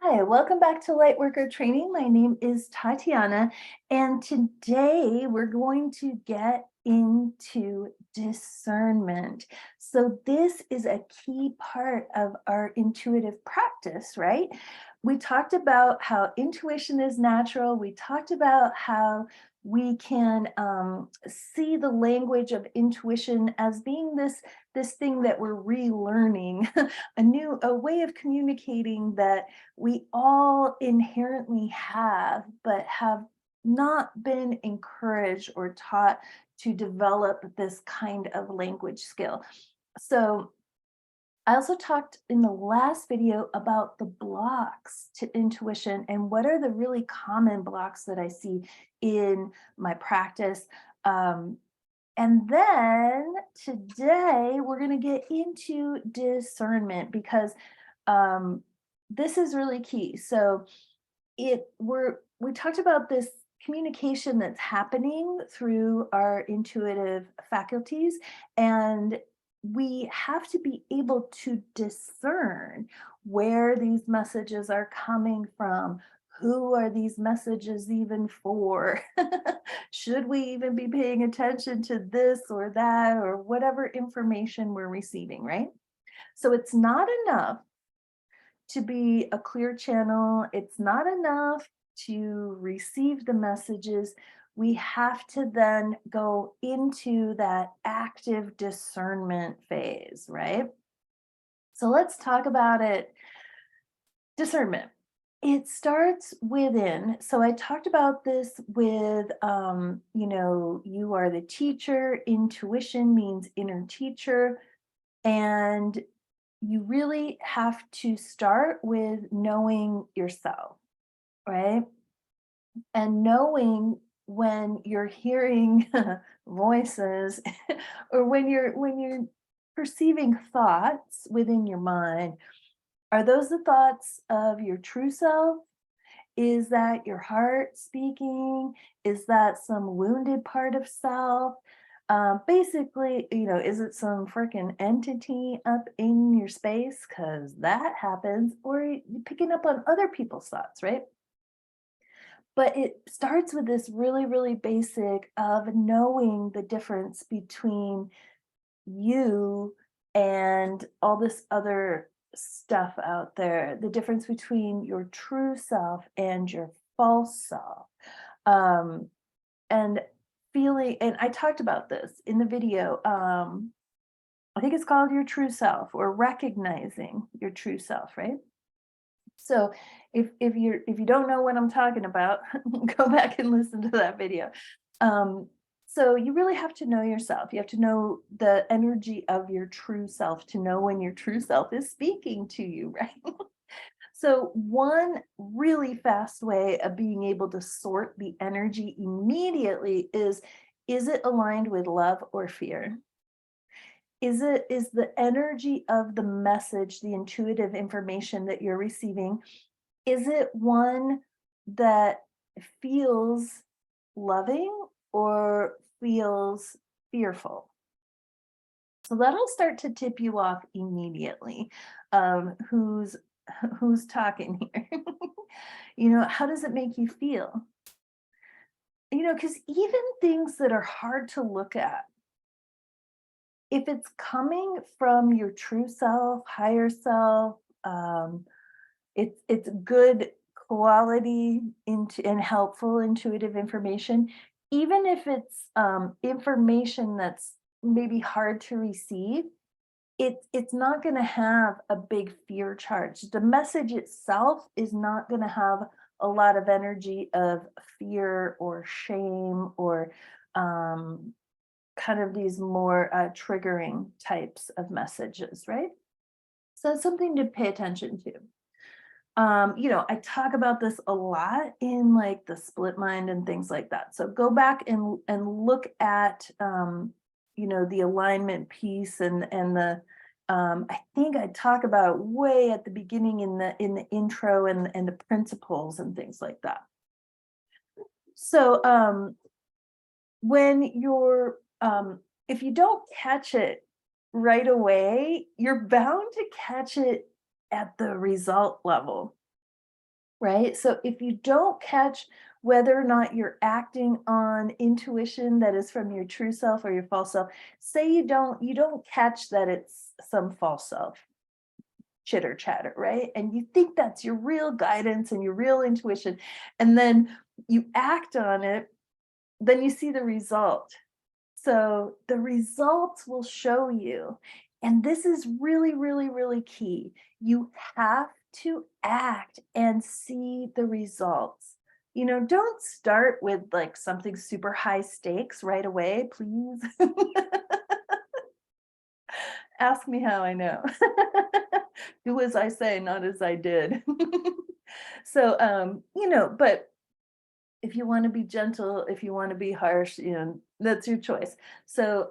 Hi, welcome back to Lightworker Training. My name is Tatiana, and today we're going to get into discernment. So, this is a key part of our intuitive practice, right? We talked about how intuition is natural. We talked about how we can see the language of intuition as being this thing that we're relearning, a way of communicating that we all inherently have, but have not been encouraged or taught to develop this kind of language skill. So, I also talked in the last video about the blocks to intuition and what are the really common blocks that I see in my practice. Um, and then today we're going to get into discernment because um, this is really key. So we talked about this communication that's happening through our intuitive faculties, and we have to be able to discern where these messages are coming from. Who are these messages even for? Should we even be paying attention to this or that or whatever information we're receiving, right? So it's not enough to be a clear channel. It's not enough to receive the messages. We have to then go into that active discernment phase, right? So let's talk about it. Discernment. It starts within. So I talked about this with, you are the teacher. Intuition means inner teacher. And you really have to start with knowing yourself, right? And knowing when you're hearing voices or when you're perceiving thoughts within your mind, are those the thoughts of your true self? Is that your heart speaking? Is that some wounded part of self? Basically, is it some freaking entity up in your space? Because that happens, or you picking up on other people's thoughts, right? But it starts with this really, really basic of knowing the difference between you and all this other stuff out there, the difference between your true self and your false self. Um, and and I talked about this in the video. I think it's called Your True Self or Recognizing Your True Self, right? So if you don't know what I'm talking about, go back and listen to that video. Um, so you really have to know yourself. You have to know the energy of your true self to know when your true self is speaking to you, right? So one really fast way of being able to sort the energy immediately is it aligned with love or fear? Is the energy of the message, the intuitive information that you're receiving, is it one that feels loving or feels fearful? So that'll start to tip you off immediately. Who's who's talking here? How does it make you feel? Because even things that are hard to look at, if it's coming from your true self, higher self, it's good quality into and helpful intuitive information, even if it's information that's maybe hard to receive. It's not going to have a big fear charge. The message itself is not going to have a lot of energy of fear or shame or um, kind of these more triggering types of messages, right? So it's something to pay attention to. I talk about this a lot in like the split mind and things like that. So go back and look at the alignment piece and the I think I talk about it way at the beginning in the intro and the principles and things like that. So when you're if you don't catch it right away, you're bound to catch it at the result level. right? So if you don't catch whether or not you're acting on intuition that is from your true self or your false self, say you don't catch that it's some false self chitter chatter, right? And you think that's your real guidance and your real intuition, and then you act on it, then you see the result. So the results will show you. And this is really, really, really key. You have to act and see the results. Don't start with like something super high stakes right away, please. Ask me how I know. Do as I say, not as I did. So, but if you want to be gentle, if you want to be harsh, that's your choice. So,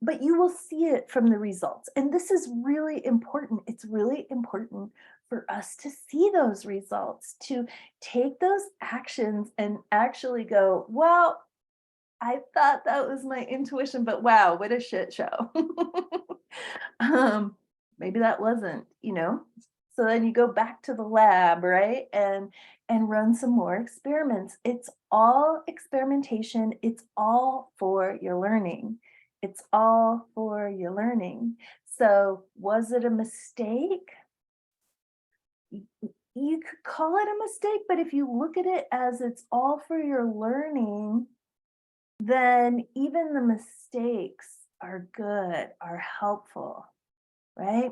but you will see it from the results. And this is really important. It's really important for us to see those results, to take those actions and actually go, well, I thought that was my intuition, but wow, what a shit show. um, maybe that wasn't. So then you go back to the lab, right? And run some more experiments. It's all experimentation. It's all for your learning. It's all for your learning. So was it a mistake? You could call it a mistake, but if you look at it as it's all for your learning, then even the mistakes are good, are helpful, right?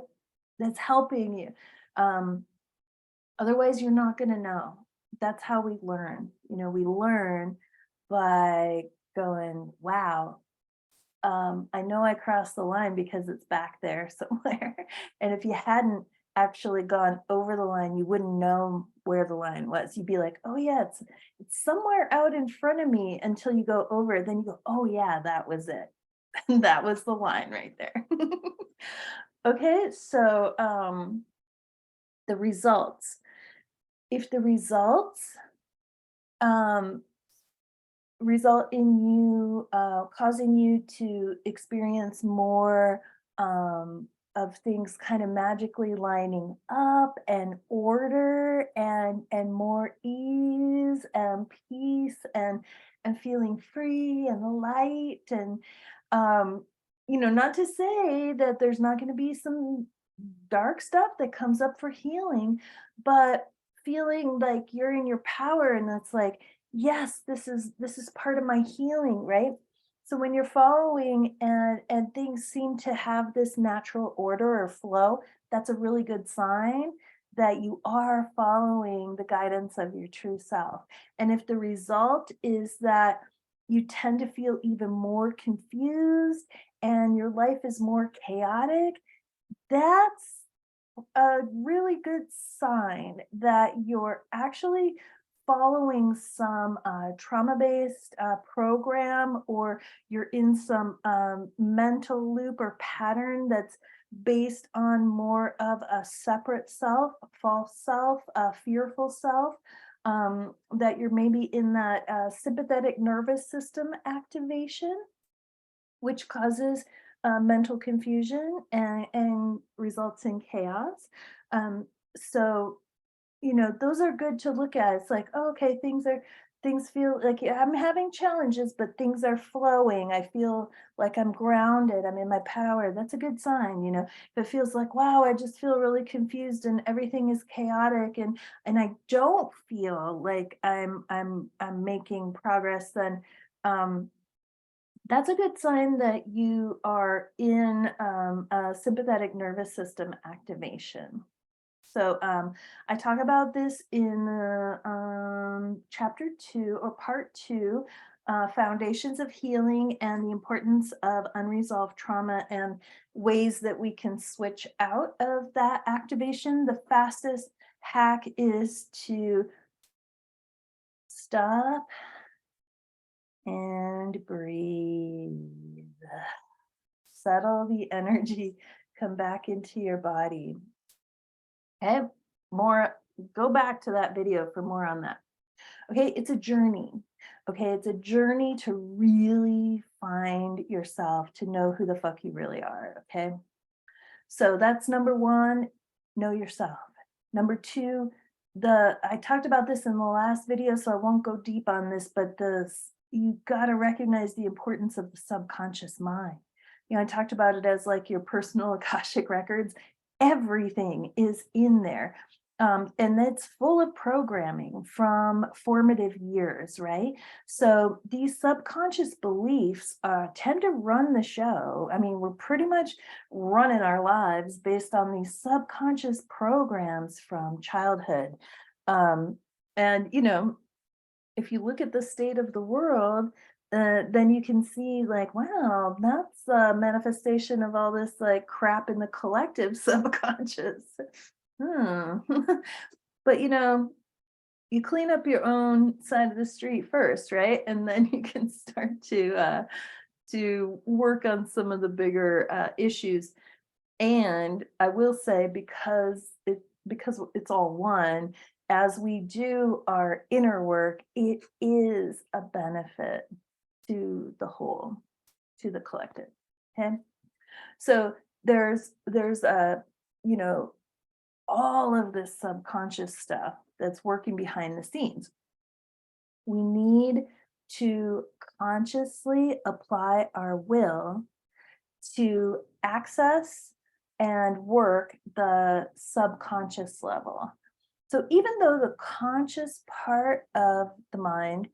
That's helping you. Um, Otherwise, you're not going to know. That's how we learn. We learn by going, wow, I know I crossed the line because it's back there somewhere. And if you hadn't actually gone over the line, you wouldn't know where the line was. You'd be like, oh yeah, it's somewhere out in front of me until you go over it. Then you go, oh yeah, that was it. That was the line right there. Okay, so the results. If the results um, result in you causing you to experience more of things kind of magically lining up and order and more ease and peace and feeling free and light and um not to say that there's not going to be some dark stuff that comes up for healing, but feeling like you're in your power and it's like, yes, this is part of my healing, right? So when you're following and things seem to have this natural order or flow, that's a really good sign that you are following the guidance of your true self. And if the result is that you tend to feel even more confused and your life is more chaotic, that's a really good sign that you're actually following some trauma-based program, or you're in some mental loop or pattern that's based on more of a separate self, false self, fearful self, that you're maybe in that sympathetic nervous system activation, which causes mental confusion and results in chaos. So, those are good to look at. It's like, oh, okay, things feel like I'm having challenges, but things are flowing. I feel like I'm grounded. I'm in my power. That's a good sign. If it feels like, wow, I just feel really confused and everything is chaotic and I don't feel like I'm making progress, then that's a good sign that you are in a sympathetic nervous system activation. So I talk about this in chapter 2 or part 2, foundations of healing and the importance of unresolved trauma and ways that we can switch out of that activation. The fastest hack is to stop and breathe. Settle the energy, come back into your body. Okay, more, go back to that video for more on that. Okay, it's a journey. Okay, it's a journey to really find yourself, to know who the fuck you really are. Okay, so that's number one, know yourself. Number two, I talked about this in the last video, so I won't go deep on this, but you got to recognize the importance of the subconscious mind. I talked about it as like your personal Akashic records. Everything is in there. And it's full of programming from formative years, right? So these subconscious beliefs tend to run the show. I mean, we're pretty much running our lives based on these subconscious programs from childhood. Um, and, if you look at the state of the world, then you can see like, wow, that's a manifestation of all this like crap in the collective subconscious. Hmm. But you clean up your own side of the street first, right? And then you can start to work on some of the bigger issues. And I will say, because it's all one, as we do our inner work, it is a benefit to the whole, to the collective. Okay. So there's you know, all of this subconscious stuff that's working behind the scenes. We need to consciously apply our will to access and work the subconscious level. So even though the conscious part of the mind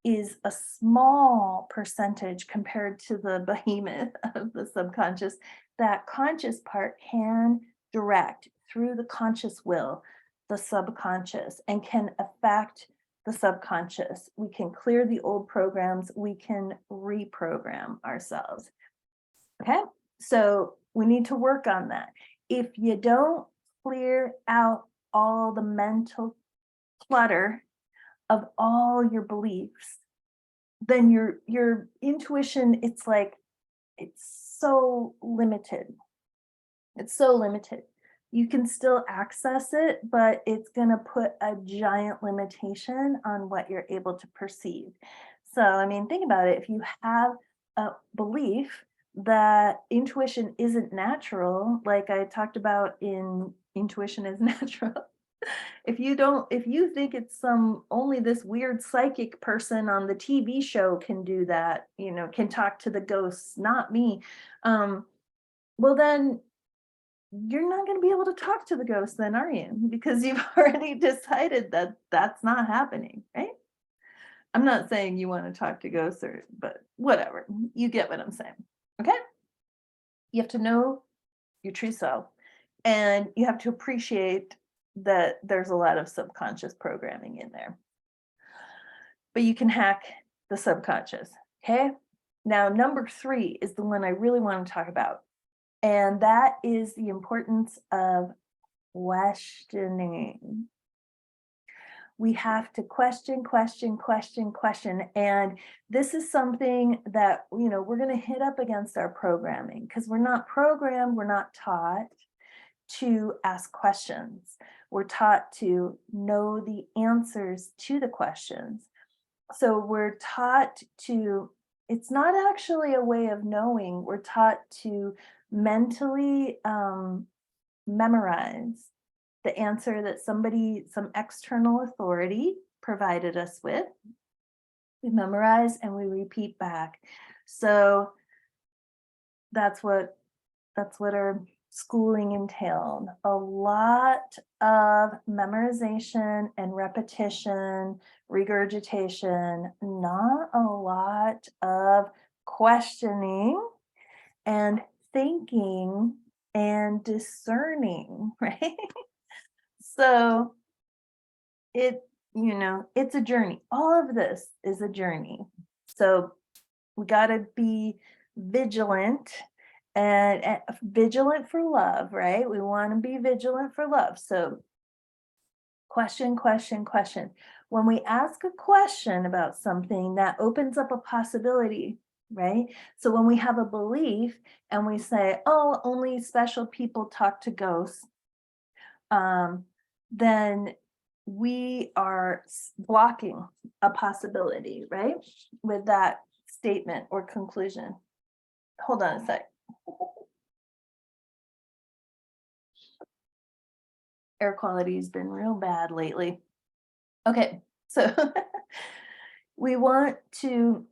is a small percentage compared to the behemoth of the subconscious, that conscious part can direct through the conscious will the subconscious and can affect the subconscious. We can clear the old programs, we can reprogram ourselves. Okay, so we need to work on that. If you don't clear out all the mental clutter of all your beliefs, then your intuition, it's so limited. It's so limited. You can still access it, but it's going to put a giant limitation on what you're able to perceive. So, I mean, think about it. If you have a belief that intuition isn't natural, like I talked about in Intuition is Natural, if you think it's only this weird psychic person on the TV show can do that, can talk to the ghosts, not me. Well, then you're not going to be able to talk to the ghost then, are you? Because you've already decided that that's not happening, right? I'm not saying you want to talk to ghosts, but whatever. You get what I'm saying. Okay? You have to know your true self, and you have to appreciate that there's a lot of subconscious programming in there. But you can hack the subconscious. Okay? Now, number 3 is the one I really want to talk about. And that is the importance of questioning. We have to question. And this is something that, we're going to hit up against our programming because we're not programmed, we're not taught to ask questions. We're taught to know the answers to the questions. So we're taught to, it's not actually a way of knowing, we're taught to mentally memorize the answer that some external authority provided us with. We memorize and we repeat back. So that's what our schooling entailed. A lot of memorization and repetition, regurgitation, not a lot of questioning and thinking and discerning, right? So it's a journey. All of this is a journey. So we got to be vigilant and vigilant for love, right? We want to be vigilant for love. So question. When we ask a question about something, that opens up a possibility, right? So when we have a belief and we say, oh, only special people talk to ghosts, then we are blocking a possibility, right? With that statement or conclusion. Hold on a sec. Air quality has been real bad lately. Okay, so we want to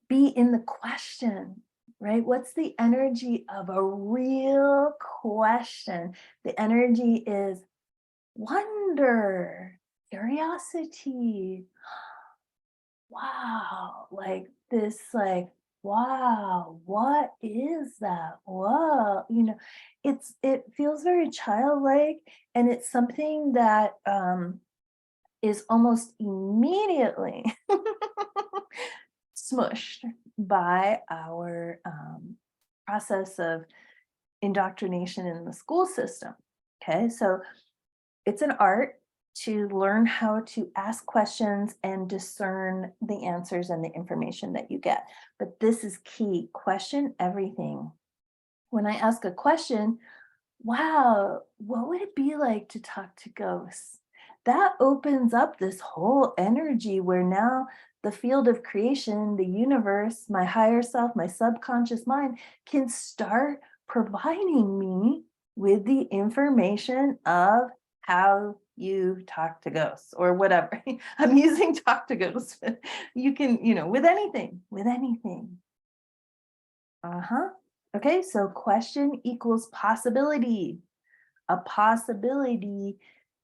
be in the question, right? What's the energy of a real question? The energy is wonder, curiosity. Wow, like this, like, wow, what is that? Whoa, it feels very childlike, and it's something that is almost immediately smushed by our process of indoctrination in the school system. Okay, so it's an art to learn how to ask questions and discern the answers and the information that you get. But this is key: question everything. When I ask a question, wow, what would it be like to talk to ghosts? That opens up this whole energy where now the field of creation, the universe, my higher self, my subconscious mind can start providing me with the information of how you talk to ghosts or whatever. I'm using talk to ghosts. You can, with anything, with anything. Uh-huh. Okay, so question equals possibility. A possibility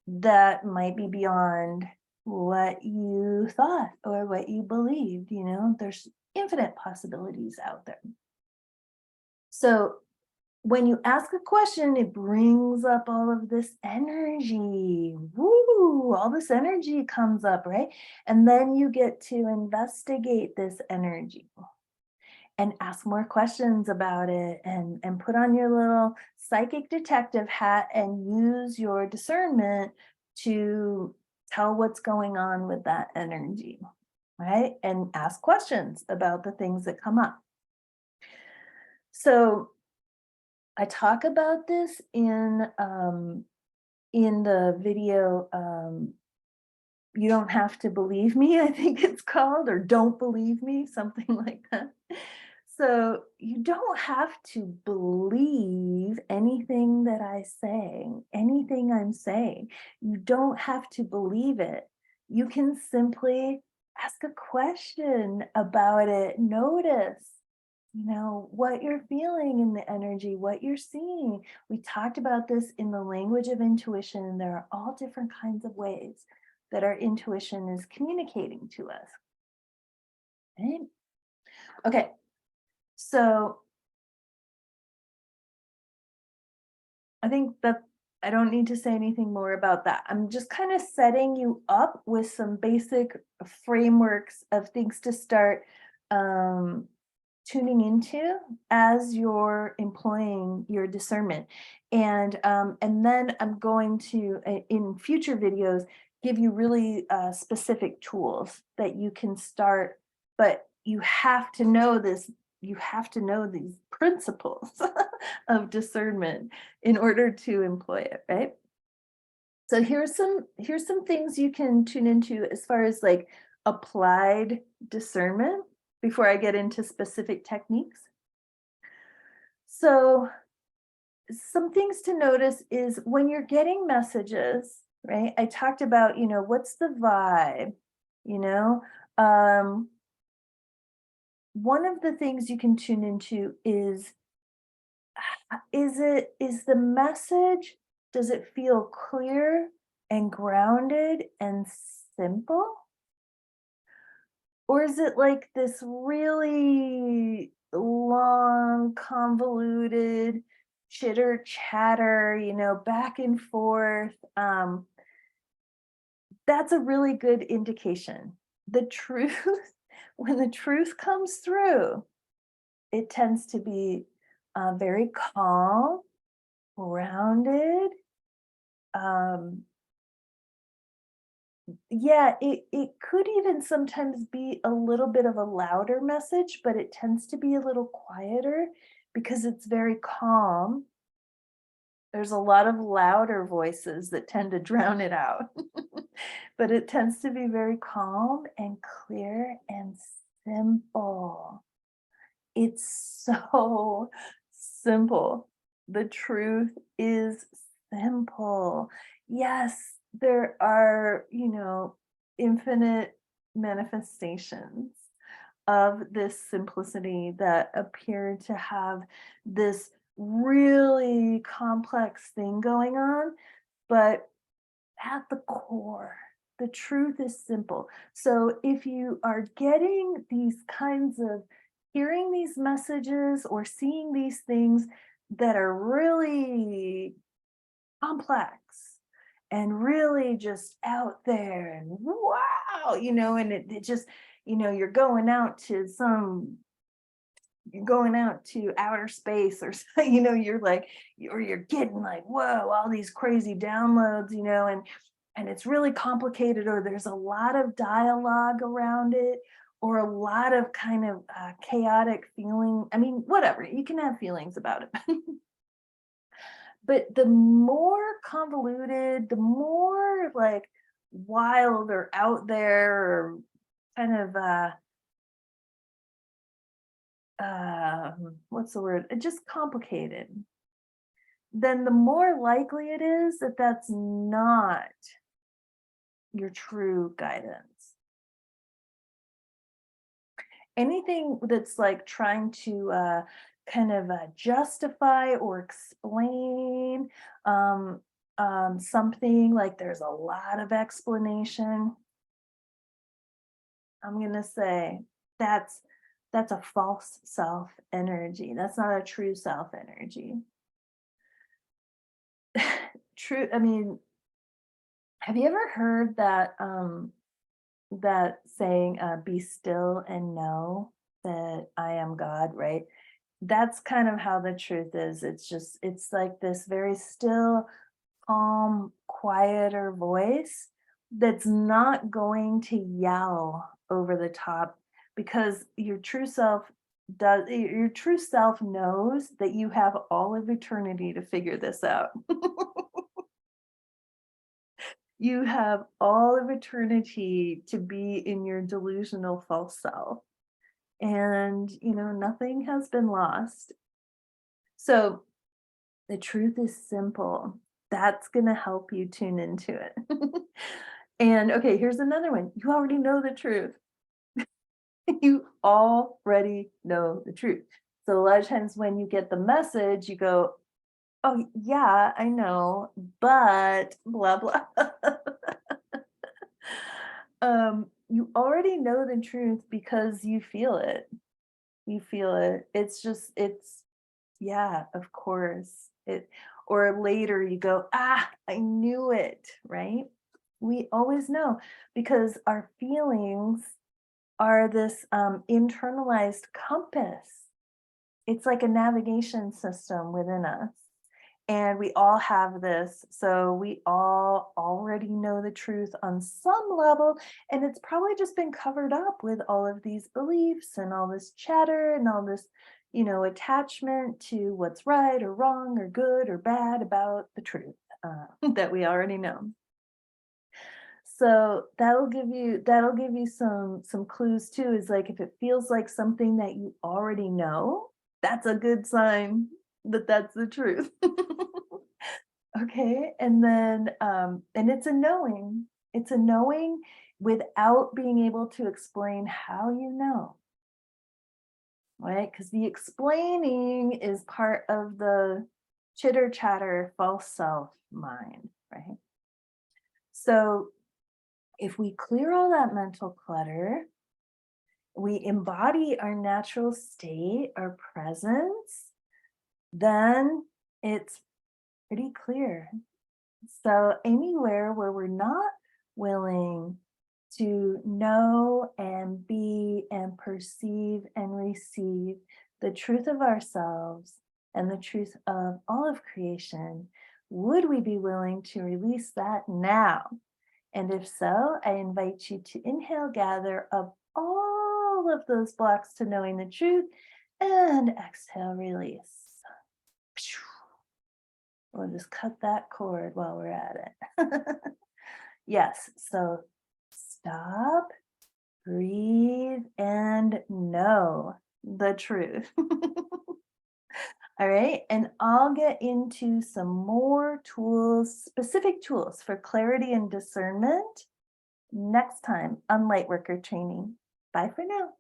that might be beyond what you thought or what you believed. There's infinite possibilities out there. So when you ask a question, it brings up all of this energy. Woo, all this energy comes up, right? And then you get to investigate this energy and ask more questions about it, and put on your little psychic detective hat and use your discernment to tell what's going on with that energy, right? And ask questions about the things that come up. So I talk about this in the video, You Don't Have to Believe Me, I think it's called, or Don't Believe Me, something like that. So you don't have to believe anything that I say, anything I'm saying. You don't have to believe it. You can simply ask a question about it. Notice, what you're feeling in the energy, what you're seeing. We talked about this in the language of intuition. There are all different kinds of ways that our intuition is communicating to us. Right? Okay. So I think that I don't need to say anything more about that. I'm just kind of setting you up with some basic frameworks of things to start um, tuning into as you're employing your discernment. And then I'm going to, in future videos, give you really specific tools that you can start, but you have to know this. You have to know these principles of discernment in order to employ it, right? So here's some things you can tune into as far as like applied discernment before I get into specific techniques. So some things to notice is when you're getting messages, right? I talked about, what's the vibe, you know? One of the things you can tune into is the message, does it feel clear and grounded and simple? Or is it like this really long, convoluted chitter chatter, back and forth? That's a really good indication. The truth, when the truth comes through, it tends to be very calm, grounded. Um, yeah, it could even sometimes be a little bit of a louder message, but it tends to be a little quieter because it's very calm. There's a lot of louder voices that tend to drown it out, but it tends to be very calm and clear and simple. It's so simple. The truth is simple. yes, there are, infinite manifestations of this simplicity that appear to have this really complex thing going on, but at the core, the truth is simple. So if you are getting these kinds of hearing these messages or seeing these things that are really complex and really just out there and wow, and it just, you're going out to you're going out to outer space or you're like, or you're getting like, whoa, all these crazy downloads, and it's really complicated, or there's a lot of dialogue around it, or a lot of kind of chaotic feeling. I mean, whatever, you can have feelings about it. But the more convoluted, the more like wild or out there or kind of what's the word? Just complicated, then the more likely it is that that's not your true guidance. Anything that's like trying to kind of justify or explain something, like there's a lot of explanation, I'm gonna say that's that's a false self energy. That's not a true self energy. True, I mean, have you ever heard that saying, be still and know that I am God, right? That's kind of how the truth is. It's like this very still, calm, quieter voice that's not going to yell over the top, because your true self knows that you have all of eternity to figure this out. You have all of eternity to be in your delusional false self. And, nothing has been lost. So the truth is simple. That's going to help you tune into it. And okay, here's another one. You already know the truth. You already know the truth. So a lot of times when you get the message, you go, oh, yeah, I know, but blah, blah. You already know the truth because you feel it. You feel it. Yeah, of course. Or later you go, I knew it, right? We always know because our feelings are this internalized compass. It's like a navigation system within us. And we all have this. So we all already know the truth on some level. And it's probably just been covered up with all of these beliefs and all this chatter and all this, attachment to what's right or wrong or good or bad about the truth that we already know. So that'll give you some clues too. Is like if it feels like something that you already know, that's a good sign that that's the truth. Okay, and then and it's a knowing. It's a knowing without being able to explain how you know, right? Because the explaining is part of the chitter chatter false self mind, right? So if we clear all that mental clutter, we embody our natural state, our presence, then it's pretty clear. So, anywhere where we're not willing to know and be and perceive and receive the truth of ourselves and the truth of all of creation, would we be willing to release that now? And if so, I invite you to inhale, gather up all of those blocks to knowing the truth, and exhale, release. We'll just cut that cord while we're at it. Yes, so stop, breathe, and know the truth. All right. And I'll get into some more tools, specific tools for clarity and discernment next time on Lightworker Training. Bye for now.